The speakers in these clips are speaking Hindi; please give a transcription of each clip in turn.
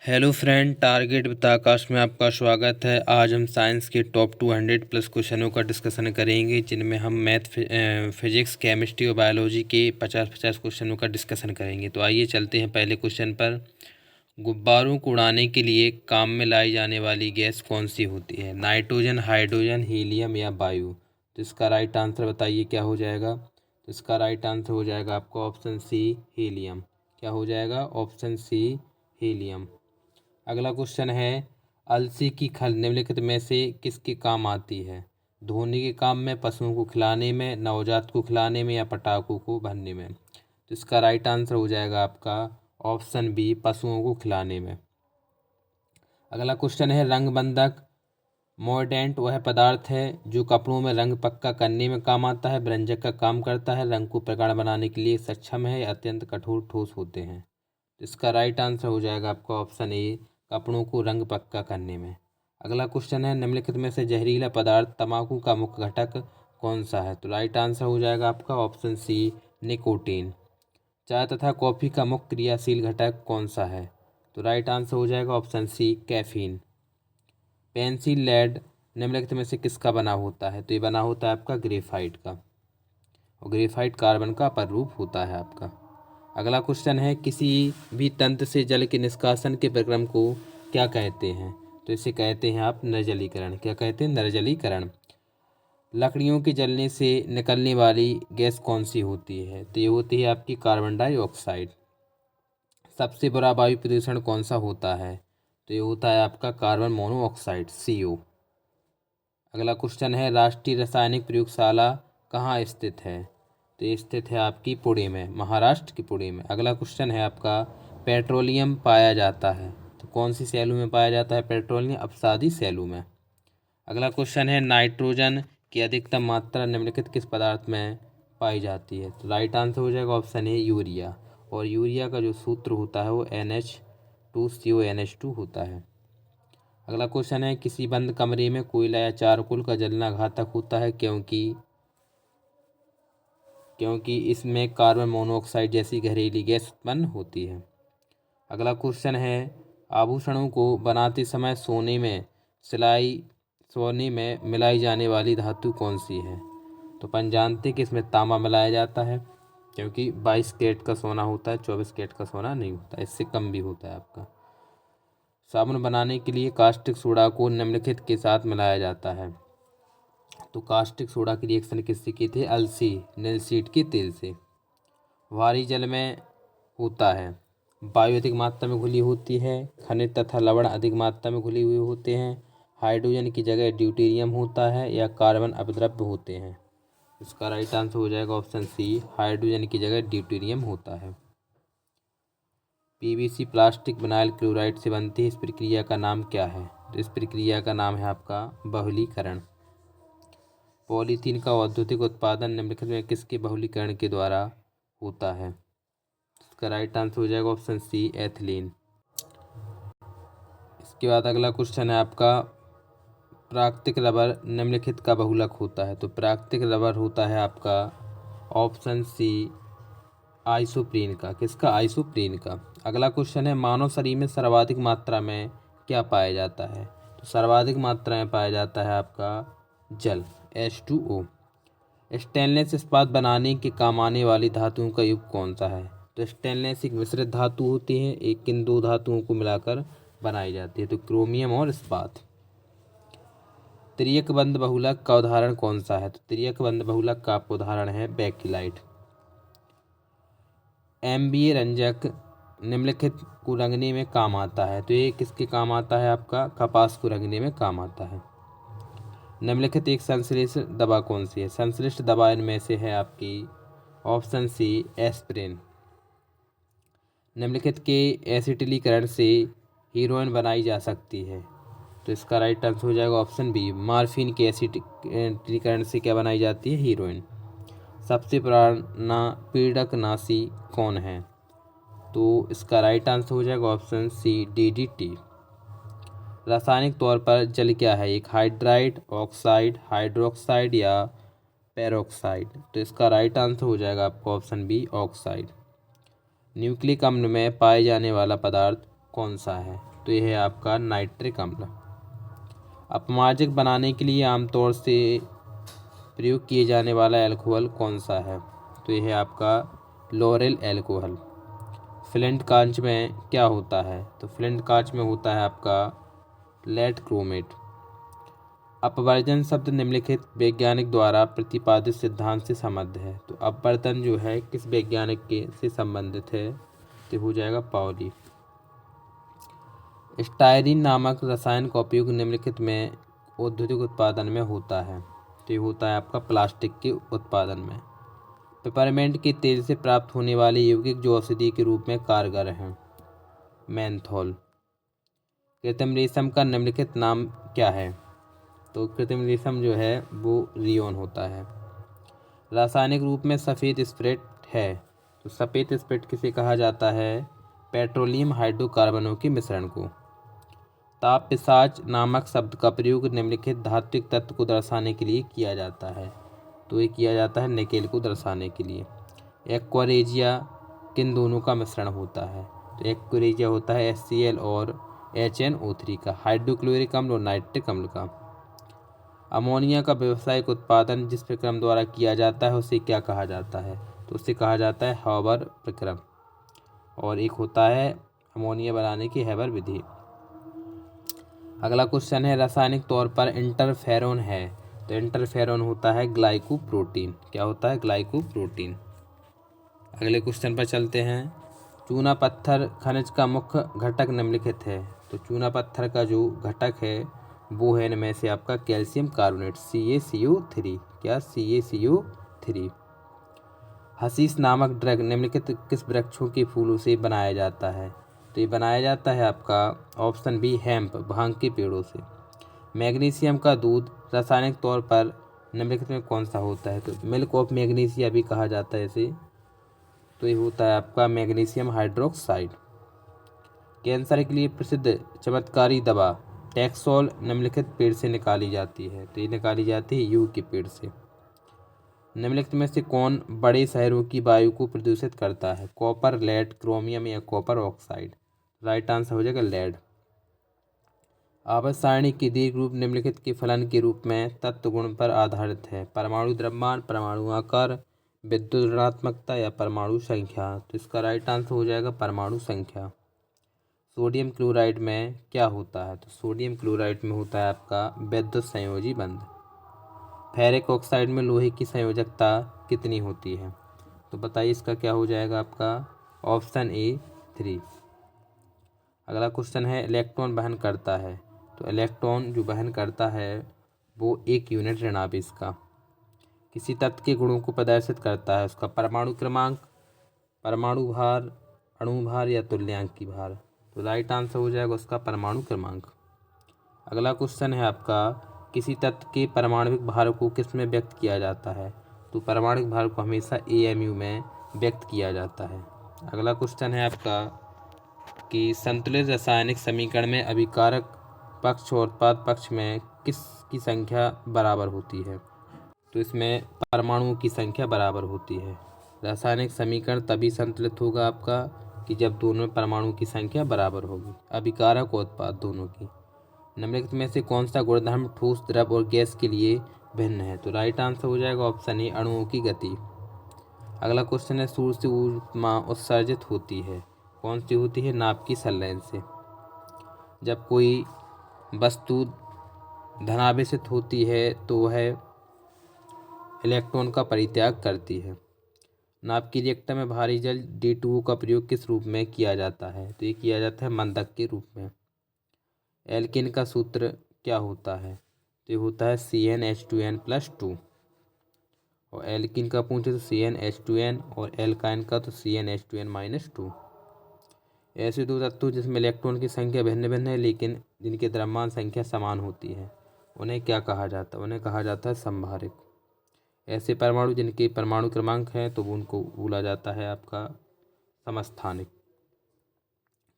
हेलो फ्रेंड, टारगेट विद आकाश में आपका स्वागत है। आज हम साइंस के टॉप 200 प्लस क्वेश्चनों का डिस्कशन करेंगे, जिनमें हम मैथ, फिजिक्स, केमिस्ट्री और बायोलॉजी के 50-50 क्वेश्चनों का डिस्कशन करेंगे। तो आइए चलते हैं पहले क्वेश्चन पर। गुब्बारों को उड़ाने के लिए काम में लाई जाने वाली गैस कौन सी होती है? नाइट्रोजन, हाइड्रोजन, हीलियम या वायु? तो इसका राइट आंसर बताइए क्या हो जाएगा। तो इसका राइट आंसर हो जाएगा आपका ऑप्शन सी, हीलियम। क्या हो जाएगा? Option C, helium. अगला क्वेश्चन है, अलसी की खल निम्नलिखित में से किसके काम आती है? धोने के काम में, पशुओं को खिलाने में, नवजात को खिलाने में या पटाखों को भरने में? तो इसका राइट आंसर हो जाएगा आपका ऑप्शन बी, पशुओं को खिलाने में। अगला क्वेश्चन है, रंग बंधक मोर्डेंट वह पदार्थ है जो कपड़ों में रंग पक्का करने में काम आता है, व्यंजक का काम करता है, रंग को प्रगाढ़ बनाने के लिए सक्षम है, अत्यंत कठोर ठोस होते हैं? इसका राइट आंसर हो जाएगा आपका ऑप्शन ए, कपड़ों को रंग पक्का करने में। अगला क्वेश्चन है, निम्नलिखित में से जहरीला पदार्थ तंबाकू का मुख्य घटक कौन सा है? तो राइट आंसर हो जाएगा आपका ऑप्शन सी, निकोटीन। चाय तथा कॉफ़ी का मुख्य क्रियाशील घटक कौन सा है? तो राइट आंसर हो जाएगा option C, caffeine. Pencil lead निम्नलिखित में से किसका बना होता है? तो ये बना होता है आपका ग्रेफाइट का, और ग्रेफाइट कार्बन का पररूप होता है आपका। अगला क्वेश्चन है, किसी भी तंत्र से जल के निष्कासन के प्रक्रम को क्या कहते हैं? तो इसे कहते हैं आप निर्जलीकरण। क्या कहते हैं? निर्जलीकरण। लकड़ियों के जलने से निकलने वाली गैस कौन सी होती है? तो ये होती है आपकी कार्बन डाइऑक्साइड। सबसे बुरा वायु प्रदूषण कौन सा होता है? तो ये होता है आपका कार्बन मोनोऑक्साइड, CO। अगला क्वेश्चन है, राष्ट्रीय रासायनिक प्रयोगशाला कहाँ स्थित है? तो ये स्थित है आपकी पुणे में, महाराष्ट्र की पुणे में। अगला क्वेश्चन है आपका, पेट्रोलियम पाया जाता है तो कौन सी सेलों में पाया जाता है पेट्रोलियम? अपसादी सेलों में। अगला क्वेश्चन है, नाइट्रोजन की अधिकतम मात्रा निम्नलिखित किस पदार्थ में पाई जाती है? तो राइट आंसर हो जाएगा ऑप्शन ए, यूरिया। और यूरिया का जो सूत्र होता है वो NH2CONH2 होता है। अगला क्वेश्चन है, किसी बंद कमरे में कोयला या चारकोल का जलना घातक होता है क्योंकि इसमें कार्बन मोनोऑक्साइड जैसी जहरीली गैस उत्पन्न होती है। अगला क्वेश्चन है, आभूषणों को बनाते समय सोने में मिलाई जाने वाली धातु कौन सी है? तो अपन जानते हैं कि इसमें तांबा मिलाया जाता है, क्योंकि 22 कैरेट का सोना होता है, 24 कैरेट का सोना नहीं होता, इससे कम भी होता है आपका। साबुन बनाने के लिए कास्टिक सोडा को निम्नलिखित के साथ मिलाया जाता है। तो कास्टिक सोडा की रिएक्शन किससे की थी? अलसी नीलसीड के तेल से। भारी जल में होता है, वायु अधिक मात्रा में घुली होती है, खनिज तथा लवण अधिक मात्रा में घुले हुए होते हैं, हाइड्रोजन की जगह ड्यूटेरियम होता है, या कार्बन अपद्रव्य होते हैं? इसका राइट आंसर हो जाएगा ऑप्शन सी, हाइड्रोजन की जगह ड्यूटेरियम होता है। PVC प्लास्टिक विनाइल क्लोराइड से बनती है, इस प्रक्रिया का नाम क्या है? तो इस प्रक्रिया का नाम है आपका बहुलीकरण। पॉलीथीन का औद्योगिक उत्पादन निम्नलिखित में किसके बहुलीकरण के द्वारा होता है? इसका राइट आंसर हो जाएगा ऑप्शन सी, एथिलीन। इसके बाद अगला क्वेश्चन है आपका, प्राकृतिक रबर निम्नलिखित का बहुलक होता है? तो प्राकृतिक रबर होता है आपका ऑप्शन सी, आइसोप्रीन का। किसका? आइसोप्रीन का। अगला क्वेश्चन है, मानव शरीर में सर्वाधिक मात्रा में क्या पाया जाता है? तो सर्वाधिक मात्रा में पाया जाता है आपका जल, H2O। स्टेनलेस इस्पात बनाने के काम आने वाली धातुओं का युग कौन सा है? तो स्टेनलेस एक मिश्रित धातु होती है, एक किन दो धातुओं को मिलाकर बनाई जाती है, तो क्रोमियम और इस्पात। त्रियक बंध बहुलक का उदाहरण कौन सा है? तो त्रियक बंध बहुलक का आपका उदाहरण है बेकिलाइट। MBA रंजक निम्नलिखित को रंगने में काम आता है? तो ये किसके काम आता है? आपका कपास को रंगने में काम आता है। निम्नलिखित एक संश्लिष्ट दवा कौन सी है? संश्लिष्ट दवा इनमें से है आपकी ऑप्शन सी, एस्पिरिन। निम्नलिखित के एसिटिलीकरण से हीरोइन बनाई जा सकती है? तो इसका राइट आंसर हो जाएगा ऑप्शन बी, मार्फिन के एसिटिलीकरण से क्या बनाई जाती है? हीरोइन। सबसे पुराना पीड़कनाशी कौन है? तो इसका राइट आंसर हो जाएगा ऑप्शन सी, DDT। रासायनिक तौर पर जल क्या है? एक हाइड्राइड, ऑक्साइड, हाइड्रोक्साइड या पेरोक्साइड? तो इसका राइट आंसर हो जाएगा आपका ऑप्शन बी, ऑक्साइड। न्यूक्लिक अम्ल में पाए जाने वाला पदार्थ कौन सा है? तो यह है आपका नाइट्रिक अम्ल। अपमार्जक बनाने के लिए आमतौर से प्रयोग किए जाने वाला अल्कोहल कौन सा है? तो यह है आपका लॉरेल अल्कोहल। फ्लिंट कांच में क्या होता है? तो फ्लिंट कांच में होता है आपका लेड क्रोमेट। अपवर्तन शब्द निम्नलिखित वैज्ञानिक द्वारा प्रतिपादित सिद्धांत से संबद्ध है। तो अपवर्तन जो है किस वैज्ञानिक के से संबंधित है? तो हो जाएगा पाउली। स्टायरीन नामक रसायन का उपयोग निम्नलिखित में औद्योगिक उत्पादन में होता है। तो ये होता है आपका प्लास्टिक के उत्पादन में। पेपरमेंट के तेल से प्राप्त होने वाले यौगिक जो औषधि के रूप में कारगर हैं। मेंथोल। कृत्रिम रेशम का निम्नलिखित नाम क्या है? तो कृत्रिम रेशम जो है वो रियोन होता है। रासायनिक रूप में सफ़ेद स्प्रेट है। तो सफ़ेद स्प्रेट किसे कहा जाता है? पेट्रोलियम हाइड्रोकार्बनों के मिश्रण को। ताप पिशाच नामक शब्द का प्रयोग निम्नलिखित धात्विक तत्व को दर्शाने के लिए किया जाता है। तो ये किया जाता है निकेल को दर्शाने के लिए। एक्वारेजिया किन दोनों का मिश्रण होता है? तो एक्वारेजिया होता है HCl और HNO3 का, हाइड्रोक्लोरिक अम्ल और नाइट्रिक अम्ल का। अमोनिया का व्यावसायिक उत्पादन जिस प्रक्रम द्वारा किया जाता है उसे क्या कहा जाता है? तो उसे कहा जाता है हैबर प्रक्रम। और एक होता है अमोनिया बनाने की हैबर विधि। अगला क्वेश्चन है रासायनिक तौर पर इंटरफेरोन है। तो इंटरफेरोन होता है ग्लाइकोप्रोटीन। क्या होता है? ग्लाइकोप्रोटीन। अगले क्वेश्चन पर चलते हैं। चूना पत्थर खनिज का मुख्य घटक निम्नलिखित है। तो चूना पत्थर का जो घटक है वो है इनमें से आपका कैल्शियम कार्बोनेट CaCO3। क्या? CaCO3। हशीश नामक ड्रग निम्नलिखित किस वृक्षों के फूलों से बनाया जाता है? तो ये बनाया जाता है आपका ऑप्शन बी हेम्प, भांग के पेड़ों से। मैग्नीशियम का दूध रासायनिक तौर पर निम्नलिखित में कौन सा होता है? तो मिल्क ऑफ मैग्नीशिया भी कहा जाता है इसे। तो ये होता है आपका मैग्नीशियम हाइड्रोक्साइड। कैंसर के लिए प्रसिद्ध चमत्कारी दवा टैक्सोल निम्नलिखित पेड़ से निकाली जाती है। तो ये निकाली जाती है यूं के पेड़ से। निम्नलिखित में से कौन बड़े शहरों की वायु को प्रदूषित करता है? कॉपर, लेड, क्रोमियम या कॉपर ऑक्साइड? राइट आंसर हो जाएगा लेड। आवर्त सारणी के दीर्घ रूप निम्नलिखित के फलन के रूप में तत्व गुण पर आधारित है। परमाणु द्रव्यमान, परमाणु आकार, विद्युत ऋणात्मकता या परमाणु संख्या? तो इसका राइट आंसर हो जाएगा परमाणु संख्या। सोडियम क्लोराइड में क्या होता है? तो सोडियम क्लोराइड में होता है आपका विद्युत संयोजी बंध। फेरिक ऑक्साइड में लोहे की संयोजकता कितनी होती है? तो बताइए इसका क्या हो जाएगा आपका ऑप्शन ए 3। अगला क्वेश्चन है इलेक्ट्रॉन वहन करता है। तो इलेक्ट्रॉन जो वहन करता है वो 1 यूनिट ऋणावेश का किसी तत्व के गुणों को प्रदर्शित करता है। उसका परमाणु क्रमांक, परमाणु भार, अणु भार या तुल्यांकी भार? तो राइट आंसर हो जाएगा उसका परमाणु क्रमांक। अगला क्वेश्चन है आपका किसी तत्व के परमाणविक भार को किस में व्यक्त किया जाता है? तो परमाणविक भार को हमेशा AMU में व्यक्त किया जाता है। अगला क्वेश्चन है आपका कि संतुलित रासायनिक समीकरण में अभिकारक पक्ष और उत्पाद पक्ष में किसकी संख्या बराबर होती है? तो इसमें परमाणुओं की संख्या बराबर होती है। रासायनिक समीकरण तभी संतुलित होगा आपका कि जब दोनों परमाणुओं की संख्या बराबर होगी, अभिकारक और उत्पाद दोनों की। निम्नलिखित में से कौन सा गुणधर्म ठोस, द्रव और गैस के लिए भिन्न है? तो राइट आंसर हो जाएगा ऑप्शन ए अणुओं की गति। अगला क्वेश्चन है सूर्य से ऊष्मा उत्सर्जित होती है, कौन सी होती है? नाभ की संलयन से। जब कोई वस्तु धनावेशित होती है तो वह इलेक्ट्रॉन का परित्याग करती है। नाभ की रिएक्टर में भारी जल D2O का प्रयोग किस रूप में किया जाता है? तो ये किया जाता है मंदक के रूप में। एल्केन का सूत्र क्या होता है? तो ये होता है CnH2n+2। और एल्किन का पूछे तो CnH2n और एल्काइन का तो CnH2n-2। ऐसे दो तत्व जिसमें इलेक्ट्रॉन की संख्या भिन्न भिन्न है लेकिन जिनकी द्रव्यमान संख्या समान होती है उन्हें क्या कहा जाता है? उन्हें कहा जाता है संभारित। ऐसे परमाणु जिनके परमाणु क्रमांक हैं तो उनको बोला जाता है आपका समस्थानिक।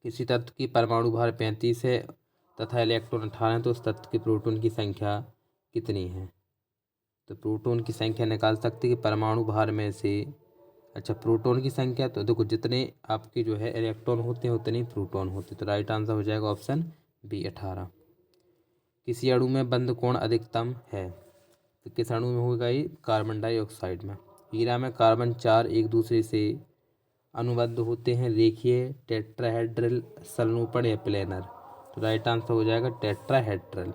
किसी तत्व की परमाणु भार 35 है तथा इलेक्ट्रॉन 18 तो उस तत्व के प्रोटॉन की संख्या कितनी है? तो प्रोटॉन की संख्या निकाल सकते हैं कि परमाणु भार में से अच्छा, प्रोटॉन की संख्या, तो देखो जितने आपके जो है इलेक्ट्रॉन होते हैं उतने ही प्रोटॉन होते हैं, तो राइट आंसर हो जाएगा ऑप्शन बी 18। किसी अणु में बंध कोण अधिकतम है, तो किस अणु में होगा ये, कार्बन डाइऑक्साइड में। हीरा में कार्बन 4 एक दूसरे से अनुबद्ध होते हैं, रेखीय, टेट्राहेड्रल, समरूपण या प्लेनर, तो राइट आंसर हो जाएगा टेट्राहेड्रल।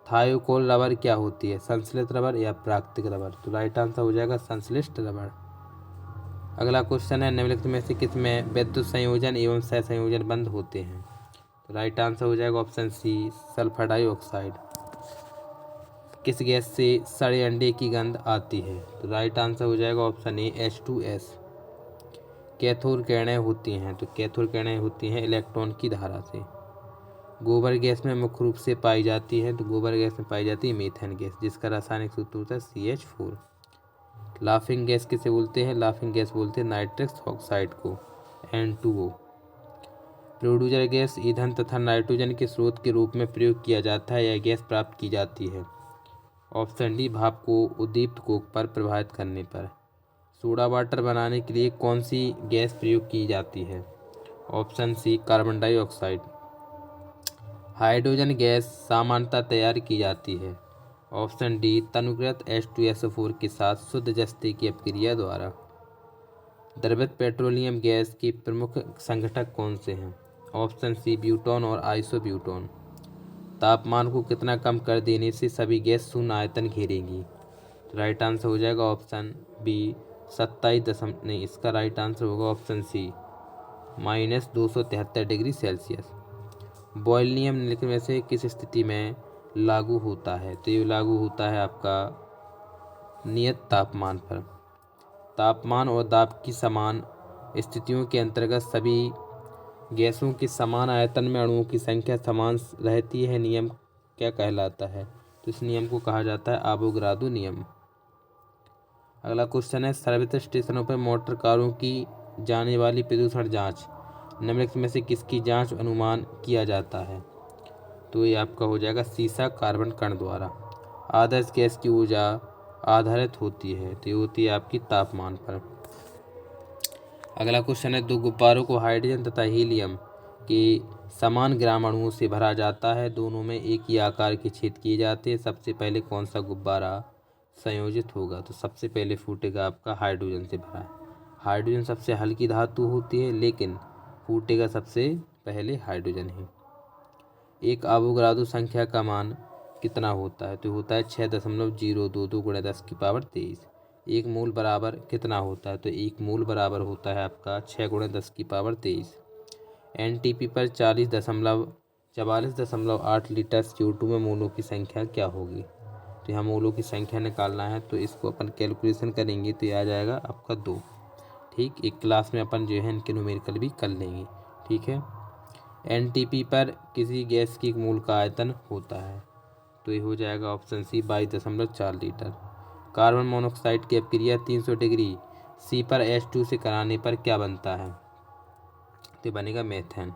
थायोकोल रबर क्या होती है, संश्लेषित रबर या प्राकृतिक रबर, तो राइट आंसर हो जाएगा संश्लेषित रबर। अगला क्वेश्चन है, निम्नलिखित में से किसमें विद्युत संयोजन एवं सहसंयोजन बंद होते हैं, तो राइट आंसर हो जाएगा ऑप्शन सी सल्फर डाइऑक्साइड। किस गैस से सड़े अंडे की गंध आती है, तो राइट आंसर हो जाएगा ऑप्शन ए H2S। कैथोड किरणें होती हैं, तो कैथोड किरणें होती हैं इलेक्ट्रॉन की धारा से। गोबर गैस में मुख्य रूप से पाई जाती है, तो गोबर गैस में पाई जाती है मीथेन गैस, जिसका रासायनिक सूत्र होता है CH4। लाफिंग गैस किसे बोलते हैं, लाफिंग गैस बोलते हैं नाइट्रस ऑक्साइड को, N2O। प्रोड्यूसर गैस ईंधन तथा नाइट्रोजन के स्रोत के रूप में प्रयोग किया जाता है, यह गैस प्राप्त की जाती है। ऑप्शन डी भाप को उद्दीप्त कोक पर प्रभावित करने पर। सोडा वाटर बनाने के लिए कौन सी गैस प्रयोग की जाती है, option C carbon dioxide. Hydrogen gas सामान्यतः तैयार की जाती है, ऑप्शन डी तनुकृत H2SO4 के साथ शुद्ध जस्ते की अपक्रिया द्वारा। द्रवित पेट्रोलियम गैस के प्रमुख संघटक कौन से हैं, ऑप्शन सी ब्यूटॉन और आइसोब्यूटॉन। तापमान को कितना कम कर देने से सभी गैस शून्य आयतन घेरेंगी, तो राइट आंसर हो जाएगा ऑप्शन बी 27 नहीं, इसका राइट आंसर होगा option C -273 degree Celsius. Boyle नियम निम्नलिखित में से किस स्थिति में लागू होता है, तो ये लागू होता है आपका नियत तापमान पर। तापमान और दाब की समान स्थितियों के अंतर्गत सभी गैसों के समान आयतन में अणुओं की संख्या समान रहती है, नियम क्या कहलाता है, तो इस नियम को कहा जाता है आवोगाद्रो नियम। अगला क्वेश्चन है, सर्विस स्टेशनों पर मोटर कारों की जाने वाली प्रदूषण जांच निम्नलिखित में से किसकी जांच अनुमान किया जाता है, तो ये आपका हो जाएगा सीसा कार्बन कण द्वारा। आदर्श गैस की ऊर्जा आधारित होती है, तो ये होती है आपकी तापमान पर। अगला क्वेश्चन है, दो गुब्बारों को हाइड्रोजन तथा हीलियम के समान ग्राम अणुओं से भरा जाता है, दोनों में एक ही आकार के छेद किए जाते हैं, सबसे पहले कौन सा गुब्बारा संयोजित होगा, तो सबसे पहले फूटेगा आपका हाइड्रोजन से भरा। हाइड्रोजन सबसे हल्की धातु होती है, लेकिन फूटेगा सबसे पहले हाइड्रोजन ही। एक अवोगाद्रो संख्या का मान कितना होता है, तो होता है 6.022 × 10⁻23। एक मोल बराबर कितना होता है, तो एक मोल बराबर होता है आपका 6 × 10⁻23। NTP पर 44.8 लीटर CO2 में मोलों की संख्या क्या होगी, तो यहाँ मोलों की संख्या निकालना है, तो इसको अपन कैलकुलेशन करेंगे तो ये आ जाएगा आपका 2। ठीक, एक क्लास में अपन जो है इनके न्यूमेरिकल भी कर लेंगे। ठीक है, NTP पर किसी गैस की मोल का आयतन होता है, तो ये हो जाएगा option C 22.4 litre. Carbon monoxide की अपक्रिया 300 डिग्री C पर H2 से कराने पर क्या बनता है, तो बनेगा मेथेन।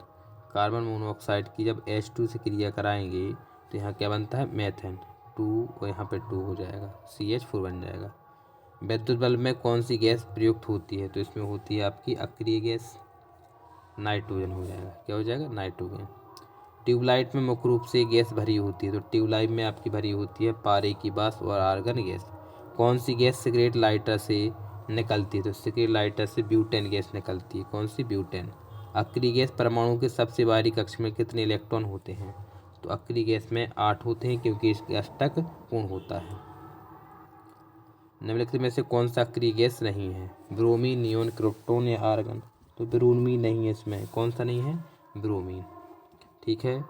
कार्बन मोनोऑक्साइड की जब H2 से क्रिया कराएंगे तो यहाँ क्या बनता है, मेथेन 2, और यहाँ पे 2 हो जाएगा, CH4 बन जाएगा। विद्युत बल्ब में कौन सी गैस प्रयुक्त होती है, तो इसमें होती है आपकी अक्रिय गैस, नाइट्रोजन हो जाएगा, क्या हो जाएगा, नाइट्रोजन। ट्यूबलाइट में मुख्य रूप से गैस भरी होती है, तो ट्यूबलाइट में आपकी भरी होती है पारे की बास और आर्गन गैस। कौन सी गैस सिगरेट लाइटर से निकलती है, तो सिगरेट लाइटर से ब्यूटेन गैस निकलती है, कौन सी, ब्यूटेन। अक्रिय गैस परमाणु के सबसे बाहरी कक्ष में कितने इलेक्ट्रॉन होते हैं, तो अक्रिय गैस में 8 होते हैं, क्योंकि इसका अष्टक पूर्ण होता है। निम्नलिखित में से कौन सा अक्रिय गैस नहीं है, ब्रोमीन, नियोन, क्रिप्टॉन या आर्गन, तो ब्रोमीन नहीं है इसमें, कौन सा नहीं है, ब्रोमीन। ठीक है,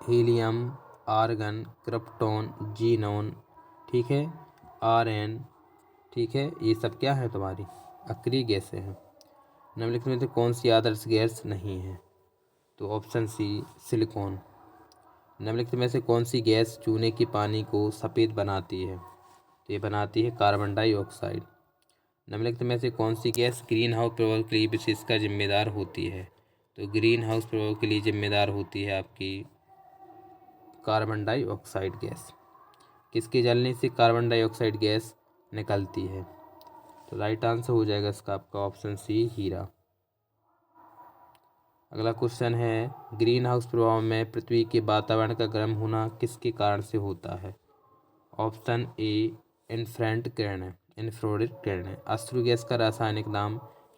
हीलियम, आर्गन, क्रिप्टॉन, जीनॉन, ठीक है, Rn, ठीक है, ये सब क्या है तुम्हारी अक्रिय गैसें हैं। निम्नलिखित में से कौन सी आदर्श गैस नहीं है, तो ऑप्शन सी सिलिकॉन। निम्नलिखित में से कौन सी गैस चूने के पानी को सफ़ेद बनाती है, तो ये बनाती है कार्बन डाइऑक्साइड। निम्नलिखित में से कौन सी गैस ग्रीन हाउस प्रभाव के लिए विशेषकर जिम्मेदार होती है, तो ग्रीन हाउस प्रभाव के लिए जिम्मेदार होती है आपकी कार्बन डाइऑक्साइड गैस। किसके जलने से कार्बन डाइऑक्साइड गैस निकलती है। तो राइट आंसर हो जाएगा इसका आपका ऑप्शन सी, हीरा। अगला क्वेश्चन है, ग्रीन हाउस प्रभाव में पृथ्वी के वातावरण का गर्म होना किसके कारण से होता है? ऑप्शन ए, इन्फ्रारेड किरणें। अश्रु गैस का रासायनिक नाम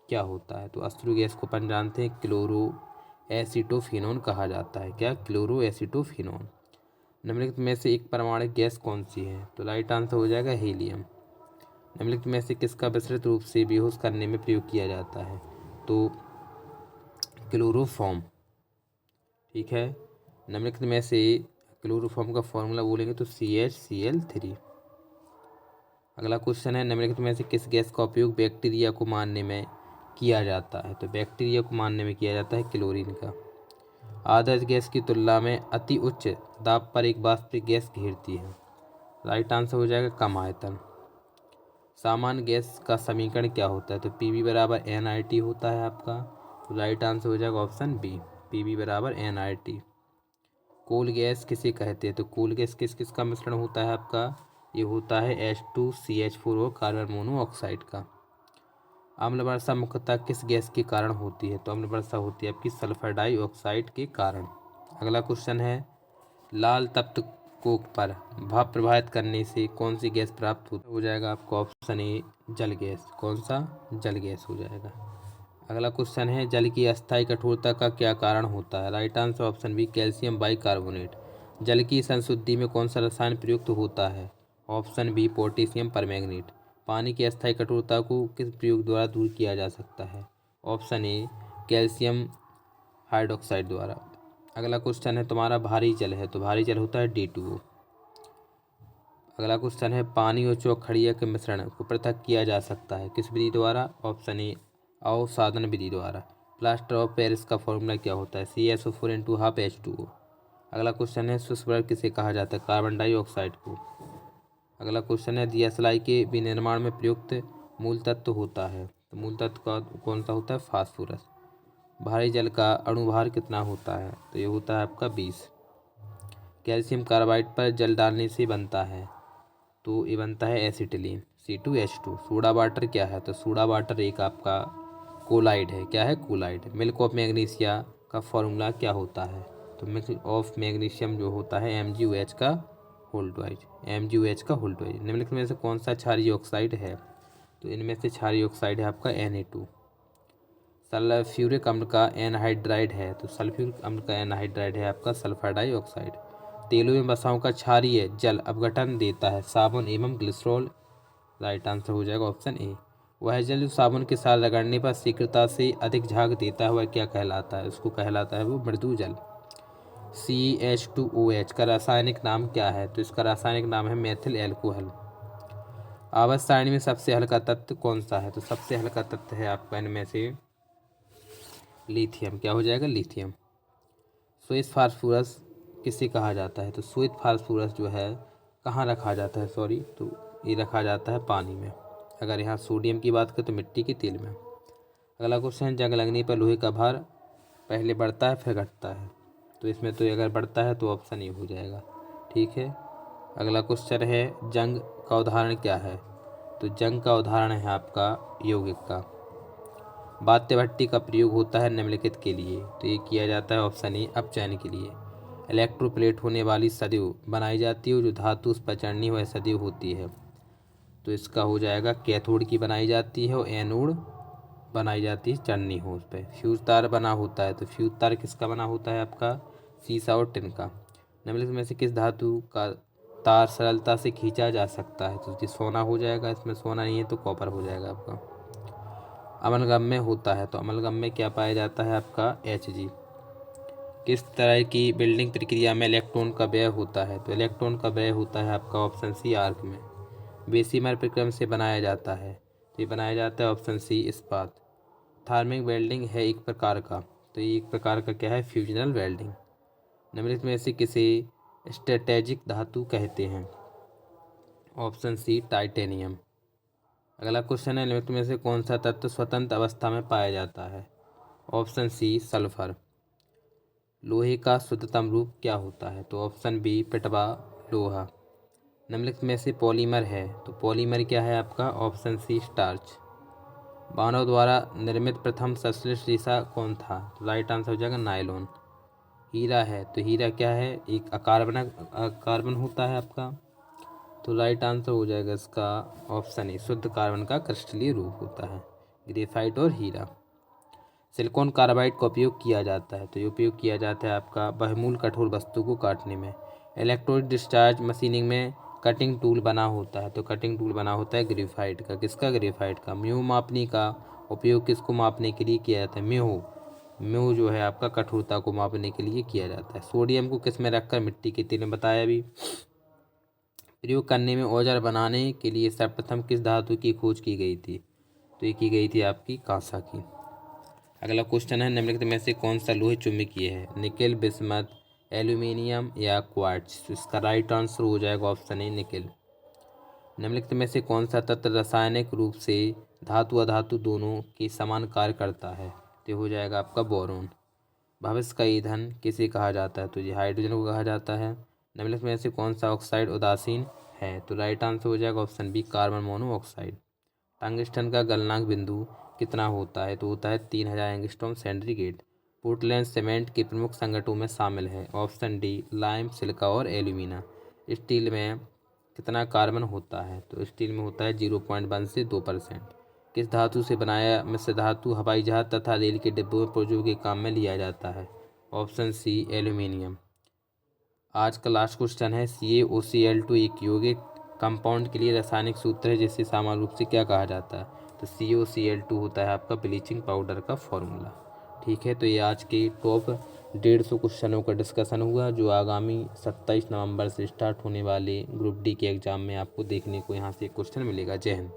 क्या होता है? तो अश्रु गैस को अपन जानते हैं क्लोरो एसिटोफिनोन कहा जाता है। क्या? Chloro acetophenone. निम्नलिखित में से एक परमाणु गैस कौन सी है? तो राइट आंसर हो जाएगा हीलियम। निम्नलिखित में से किसका विस्तृत रूप से बेहोश करने में प्रयोग किया जाता है? तो क्लोरोफॉर्म। ठीक है। निम्नलिखित में से क्लोरोफॉर्म का फॉर्मूला बोलेंगे तो CHCl3। अगला क्वेश्चन है, निम्नलिखित में से किस गैस का उपयोग बैक्टीरिया को मारने में किया जाता है? तो बैक्टीरिया को मारने में किया जाता है क्लोरीन का। आदर्श गैस की तुलना में अति उच्च दाब पर एक वाष्पिक गैस घेरती है। राइट आंसर हो जाएगा कम आयतन। सामान्य गैस का समीकरण क्या होता है? तो PV बराबर NiT होता है आपका। तो राइट आंसर हो जाएगा ऑप्शन बी, PV बराबर NiT। कोल गैस किसे कहते हैं? तो कोल गैस किस किस का मिश्रण होता है आपका? ये होता है H2CH4 और कार्बन मोनोऑक्साइड का। अम्ल वर्षा मुख्यतः किस गैस के कारण होती है? तो अम्ल वर्षा होती है आपकी सल्फर डाइऑक्साइड के कारण। अगला क्वेश्चन है, लाल तप्त कोक पर भाप प्रवाहित करने से कौन सी गैस प्राप्त हो जाएगा आपका? ऑप्शन ए, जल गैस। कौन सा? जल गैस हो जाएगा। अगला क्वेश्चन है, जल की अस्थायी कठोरता का क्या कारण होता है? Right answer option B, calcium bicarbonate. जल की संशुद्धि में कौन सा रसायन प्रयुक्त होता है? Option B, potassium permanganate. पानी की अस्थायी कठोरता को किस प्रयोग द्वारा दूर किया जा सकता है? ऑप्शन ए, कैल्शियम हाइड्रोक्साइड द्वारा। अगला क्वेश्चन है तुम्हारा, भारी जल है तो भारी जल होता है D2O। अगला क्वेश्चन है, पानी और चौखड़िया के मिश्रण को पृथक किया जा सकता है किस विधि द्वारा? ऑप्शन ए, अवसादन विधि द्वारा। प्लास्टर ऑफ पेरिस का फॉर्मूला क्या होता है? CaSO4 into half H2O। अगला क्वेश्चन है, शुष्क बर्फ किसे कहा जाता है? कार्बन डाइऑक्साइड को। अगला क्वेश्चन है, DSLI के विनिर्माण में प्रयुक्त मूल तत्व होता है? तो मूल तत्व का कौन सा होता है? फास्फोरस। भारी जल का अणुभार कितना होता है? तो ये होता है आपका 20। कैल्शियम कार्बाइड पर जल डालने से बनता है? तो ये बनता है एसिटिलीन, C2H2। सोडा वाटर क्या है? तो सोडा वाटर एक आपका कोलाइड है। क्या है? कोलाइड। मिल्क ऑफ मैग्नीशिया का फॉर्मूला क्या होता है? तो मिल्क ऑफ मैग्नीशियम जो होता है MgOH का होल ट्वाइज। निम्नलिखित में से कौन सा क्षारीय ऑक्साइड है? तो इनमें से क्षारीय ऑक्साइड है आपका Na2। सल्फ्यूरिक अम्ल का एनहाइड्राइड है तो सल्फ्यूरिक अम्ल का एनहाइड्राइड है आपका सल्फर डाइऑक्साइड। तेलों में वसाओं का क्षारीय जल अपघटन देता है साबुन एवं ग्लिसरॉल। राइट आंसर हो जाएगा ऑप्शन ए। वह जल जो साबुन के साथ रगड़ने पर शीघ्रता से अधिक झाग देता है वह क्या कहलाता है? उसको कहलाता है वो मृदु जल। CH2OH का रासायनिक नाम क्या है? तो इसका रासायनिक नाम है मेथिल एल्कोहल। आवर्त सारणी में सबसे हल्का तत्व कौन सा है? तो सबसे हल्का तत्व है आपका इनमें से लिथियम। क्या हो जाएगा? लिथियम। श्वेत फास्फोरस किसे कहा जाता है? तो श्वेत फास्फोरस जो है कहाँ रखा जाता है? सॉरी, तो ये रखा जाता है पानी में। अगर यहाँ सोडियम की बात करें तो मिट्टी के तेल में। अगला क्वेश्चन, जंग लगने पर लोहे का भार पहले बढ़ता है फिर घटता है? तो इसमें तो अगर बढ़ता है तो ऑप्शन ए हो जाएगा। ठीक है। अगला क्वेश्चन है, जंग का उदाहरण क्या है? तो जंग का उदाहरण है आपका यौगिक का। वाद्य भट्टी का प्रयोग होता है निम्नलिखित के लिए? तो ये किया जाता है ऑप्शन ए, अपचयन के लिए। इलेक्ट्रोप्लेट होने वाली सदैव बनाई जाती है जो धातु उस पर चढ़नी वह सदैव होती है? तो इसका हो जाएगा कैथोड की बनाई जाती है और एनोड बनाई जाती है चढ़नी हो उस पर। फ्यूज तार बना होता है तो फ्यूज तार किसका बना होता है आपका? सीसा और टिन का। निम्नलिखित में से किस धातु का तार सरलता से खींचा जा सकता है? तो ये सोना हो जाएगा। इसमें सोना नहीं है तो कॉपर हो जाएगा आपका। अमलगम में होता है तो अमलगम में क्या पाया जाता है आपका? Hg। किस तरह की बिल्डिंग प्रक्रिया में इलेक्ट्रॉन का व्यय होता है? तो इलेक्ट्रॉन का व्यय होता है आपका ऑप्शन सी, आर्क में। बेसीमर प्रक्रम से बनाया जाता है तो ये बनाया जाता है ऑप्शन सी, इस्पात। थार्मिक वेल्डिंग है एक प्रकार का तो ये एक प्रकार का क्या है? Fusional welding. निम्नलिखित में से किसे स्ट्रेटेजिक धातु कहते हैं? Option C, titanium. अगला क्वेश्चन है, निम्नलिखित में से कौन सा तत्व स्वतंत्र अवस्था में पाया जाता है? Option C, sulphur. लोहे का शुद्धतम रूप क्या होता है? तो ऑप्शन बी, पिटवा लोहा। निम्नलिखित में से पॉलीमर है, तो पॉलीमर क्या है आपका? Option C starch. मानव द्वारा निर्मित प्रथम संश्लिष्ट रेशा कौन था? तो राइट आंसर हो जाएगा नायलॉन। हीरा है, तो हीरा क्या है? एक कार्बन होता है आपका, तो राइट आंसर हो जाएगा इसका ऑप्शन ए, शुद्ध कार्बन का क्रिस्टलीय रूप होता है ग्रेफाइट और हीरा। सिलिकॉन कार्बाइड का उपयोग किया जाता है, तो ये उपयोग किया जाता है आपका बहुमूल कठोर वस्तु को काटने में। इलेक्ट्रोड डिस्चार्ज मशीनिंग में कटिंग टूल बना होता है, तो कटिंग टूल बना होता है ग्रेफाइट का। किसका? ग्रेफाइट का। म्यू मापनी का उपयोग किसको मापने के लिए किया जाता है? म्यू जो है आपका कठोरता को मापने के लिए किया जाता है। सोडियम को किस में रखकर मिट्टी के तेल में बताया अभी प्रयोग करने में औजार बनाने के लिए सर्वप्रथम किस धातु की खोज की गई थी? तो ये की गई थी आपकी कांसा की। अगला क्वेश्चन है, निम्नलिखित में से कौन सा लोहे चुंबकीय है? निकेल, बिस्मथ, एल्यूमिनियम या क्वार्ट्ज? तो इसका राइट आंसर हो जाएगा ऑप्शन ए, निकेल। निम्नलिखित में से कौन सा तत्व रासायनिक रूप से धातु अधातु दोनों के समान कार्य करता है? तो हो जाएगा आपका बोरोन। भविष्य का ईंधन किसे कहा जाता है? तो ये हाइड्रोजन को कहा जाता है। निम्नलिखित में से कौन सा ऑक्साइड उदासीन है? तो राइट आंसर हो जाएगा option B, carbon monoxide. Tungsten का गलनांक बिंदु कितना होता है? तो होता है 3000 एंगस्ट्रॉम सेंटीग्रेड। पोर्टलैंड सीमेंट के प्रमुख संगठनों में शामिल है, ऑप्शन डी, लाइम, सिलिका और एल्यूमिना। स्टील में कितना कार्बन होता है? तो स्टील में होता है 0.1 से 2%। किस धातु से बनाया मिश्र धातु हवाई जहाज तथा रेल के डिब्बों में पुर्जों के काम में लिया जाता है? Option C, aluminium. आज का लास्ट क्वेश्चन है, CaOCl2 एक यौगिक कंपाउंड के लिए रासायनिक सूत्र है जिसे सामान्य रूप से क्या कहा जाता है? तो CaOCl2 होता है आपका ब्लीचिंग पाउडर का फॉर्मूला। ठीक है, तो ये आज के टॉप 150 क्वेश्चनों का डिस्कशन हुआ जो आगामी 27 नवंबर से स्टार्ट होने वाले ग्रुप डी के एग्ज़ाम में आपको देखने को यहाँ से क्वेश्चन मिलेगा। जय हिंद।